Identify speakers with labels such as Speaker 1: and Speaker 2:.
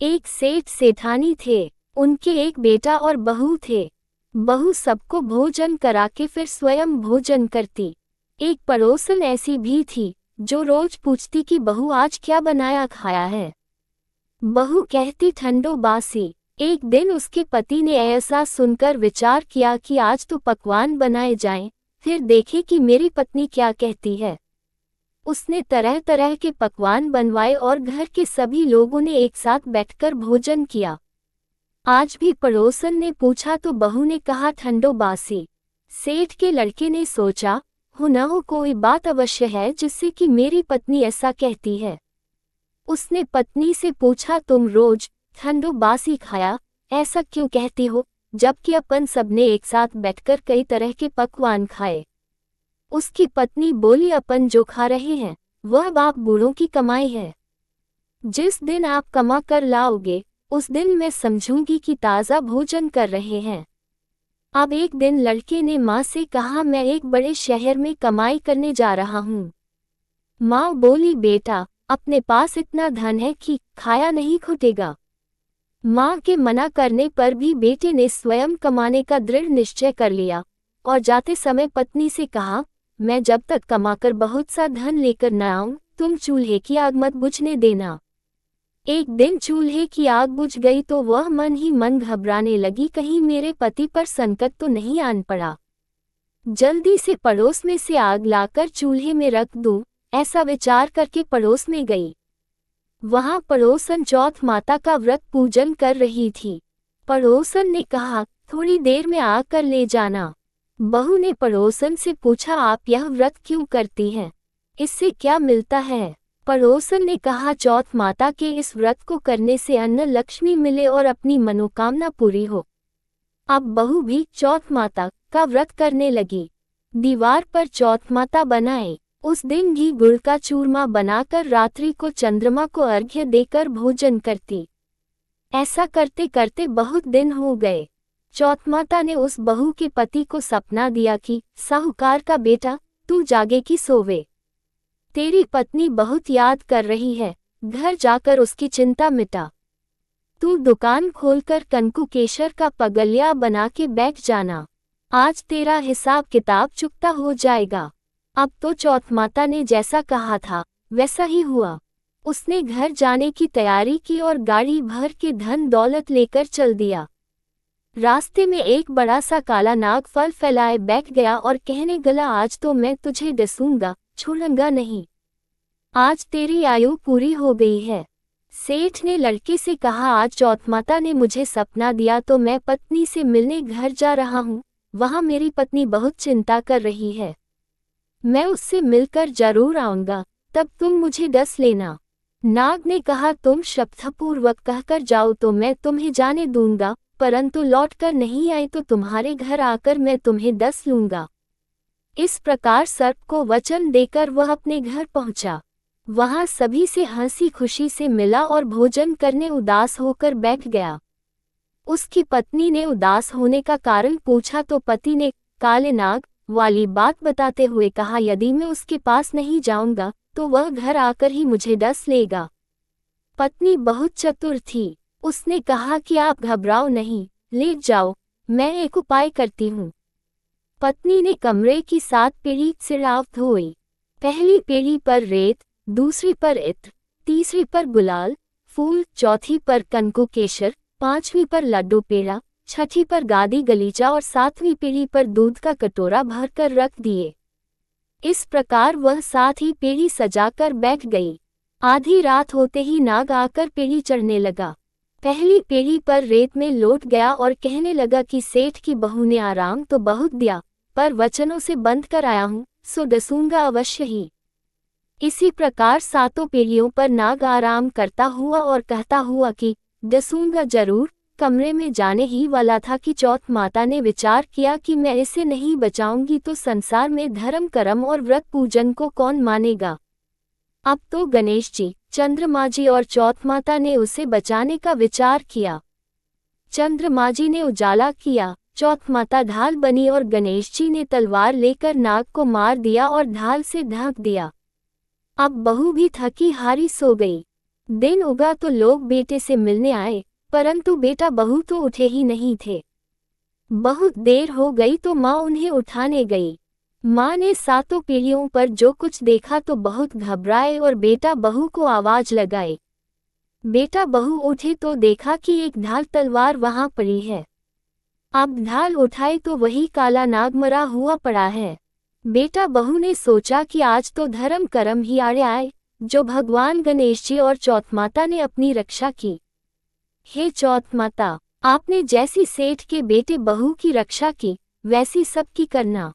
Speaker 1: एक सेठ सेठानी थे। उनके एक बेटा और बहू थे। बहू सबको भोजन करा के फिर स्वयं भोजन करती। एक पड़ोसन ऐसी भी थी जो रोज पूछती कि बहू आज क्या बनाया खाया है। बहू कहती ठंडो बासी। एक दिन उसके पति ने ऐसा सुनकर विचार किया कि आज तो पकवान बनाए जाएं, फिर देखे कि मेरी पत्नी क्या कहती है। उसने तरह तरह के पकवान बनवाए और घर के सभी लोगों ने एक साथ बैठकर भोजन किया। आज भी पड़ोसन ने पूछा तो बहू ने कहा ठंडो बासी। सेठ के लड़के ने सोचा, हो न हो कोई बात अवश्य है जिससे कि मेरी पत्नी ऐसा कहती है। उसने पत्नी से पूछा तुम रोज ठंडो बासी खाया ऐसा क्यों कहती हो, जबकि अपन सबने एक साथ बैठकर कई तरह के पकवान खाए। उसकी पत्नी बोली अपन जो खा रहे हैं वह बाप बूढ़ों की कमाई है। जिस दिन आप कमा कर लाओगे उस दिन मैं समझूंगी कि ताज़ा भोजन कर रहे हैं। अब एक दिन लड़के ने माँ से कहा मैं एक बड़े शहर में कमाई करने जा रहा हूँ। माँ बोली बेटा अपने पास इतना धन है कि खाया नहीं खुटेगा। माँ के मना करने पर भी बेटे ने स्वयं कमाने का दृढ़ निश्चय कर लिया और जाते समय पत्नी से कहा मैं जब तक कमाकर बहुत सा धन लेकर न आऊं तुम चूल्हे की आग मत बुझने देना। एक दिन चूल्हे की आग बुझ गई तो वह मन ही मन घबराने लगी, कहीं मेरे पति पर संकट तो नहीं आन पड़ा। जल्दी से पड़ोस में से आग लाकर चूल्हे में रख दूं, ऐसा विचार करके पड़ोस में गई। वहां पड़ोसन चौथ माता का व्रत पूजन कर रही थी। पड़ोसन ने कहा थोड़ी देर में आकर ले जाना। बहू ने पड़ोसन से पूछा आप यह व्रत क्यों करती हैं, इससे क्या मिलता है। पड़ोसन ने कहा चौथ माता के इस व्रत को करने से अन्न लक्ष्मी मिले और अपनी मनोकामना पूरी हो। अब बहू भी चौथ माता का व्रत करने लगी। दीवार पर चौथ माता बनाए। उस दिन घी गुड़ का चूरमा बनाकर रात्रि को चंद्रमा को अर्घ्य देकर भोजन करती। ऐसा करते करते बहुत दिन हो गए। चौथ माता ने उस बहू के पति को सपना दिया कि साहूकार का बेटा तू जागे कि सोवे, तेरी पत्नी बहुत याद कर रही है, घर जाकर उसकी चिंता मिटा। तू दुकान खोलकर कंकु केशर का पगलिया बना के बैठ जाना, आज तेरा हिसाब किताब चुकता हो जाएगा। अब तो चौथ माता ने जैसा कहा था वैसा ही हुआ। उसने घर जाने की तैयारी की और गाड़ी भर के धन दौलत लेकर चल दिया। रास्ते में एक बड़ा सा काला नाग फल फैलाए बैठ गया और कहने गला आज तो मैं तुझे डसूंगा छोड़ूंगा नहीं, आज तेरी आयु पूरी हो गई है। सेठ ने लड़के से कहा आज चौथ माता ने मुझे सपना दिया तो मैं पत्नी से मिलने घर जा रहा हूँ, वहाँ मेरी पत्नी बहुत चिंता कर रही है, मैं उससे मिलकर जरूर आऊंगा, तब तुम मुझे डस लेना। नाग ने कहा तुम शपथपूर्वक कहकर जाओ तो मैं तुम्हें जाने दूंगा, परंतु लौटकर नहीं आए तो तुम्हारे घर आकर मैं तुम्हें डस लूंगा। इस प्रकार सर्प को वचन देकर वह अपने घर पहुंचा। वहां सभी से हंसी खुशी से मिला और भोजन करने उदास होकर बैठ गया। उसकी पत्नी ने उदास होने का कारण पूछा तो पति ने काले नाग वाली बात बताते हुए कहा यदि मैं उसके पास नहीं जाऊंगा तो वह घर आकर ही मुझे डस लेगा। पत्नी बहुत चतुर थी। उसने कहा कि आप घबराओ नहीं, लेट जाओ, मैं एक उपाय करती हूँ। पत्नी ने कमरे की 7 पीढ़ी सिराव धोई। पहली पीढ़ी पर रेत, दूसरी पर इत्र, तीसरी पर गुलाल फूल, चौथी पर कंकु केशर, 5वीं पर लड्डू पेड़ा, 6ठी पर गादी गलीचा और 7वीं पीढ़ी पर दूध का कटोरा भरकर रख दिए। इस प्रकार वह 7 ही पीढ़ी सजाकर बैठ गई। आधी रात होते ही नाग आकर पीढ़ी चढ़ने लगा। पहली पीढ़ी पर रेत में लौट गया और कहने लगा कि सेठ की बहू ने आराम तो बहुत दिया, पर वचनों से बंध कर आया हूँ, सो डसूंगा अवश्य ही। इसी प्रकार 7 पीढ़ियों पर नाग आराम करता हुआ और कहता हुआ कि डसूंगा जरूर, कमरे में जाने ही वाला था कि चौथ माता ने विचार किया कि मैं इसे नहीं बचाऊंगी तो संसार में धर्म कर्म और व्रत पूजन को कौन मानेगा। अब तो गणेश जी, चंद्रमा जी और चौथ माता ने उसे बचाने का विचार किया। चंद्रमा जी ने उजाला किया, चौथ माता ढाल बनी और गणेश जी ने तलवार लेकर नाग को मार दिया और ढाल से ढक दिया। अब बहू भी थकी हारी सो गई। दिन उगा तो लोग बेटे से मिलने आए, परंतु बेटा बहू तो उठे ही नहीं थे। बहुत देर हो गई तो माँ उन्हें उठाने गई। माँ ने सातों पीढ़ियों पर जो कुछ देखा तो बहुत घबराए और बेटा बहू को आवाज लगाई। बेटा बहू उठे तो देखा कि एक ढाल तलवार वहां पड़ी है। अब ढाल उठाई तो वही काला नाग मरा हुआ पड़ा है। बेटा बहू ने सोचा कि आज तो धर्म कर्म ही आड़े आए, जो भगवान गणेश जी और चौथ माता ने अपनी रक्षा की। हे चौथ माता, आपने जैसी सेठ के बेटे बहू की रक्षा की, वैसी सबकी करना।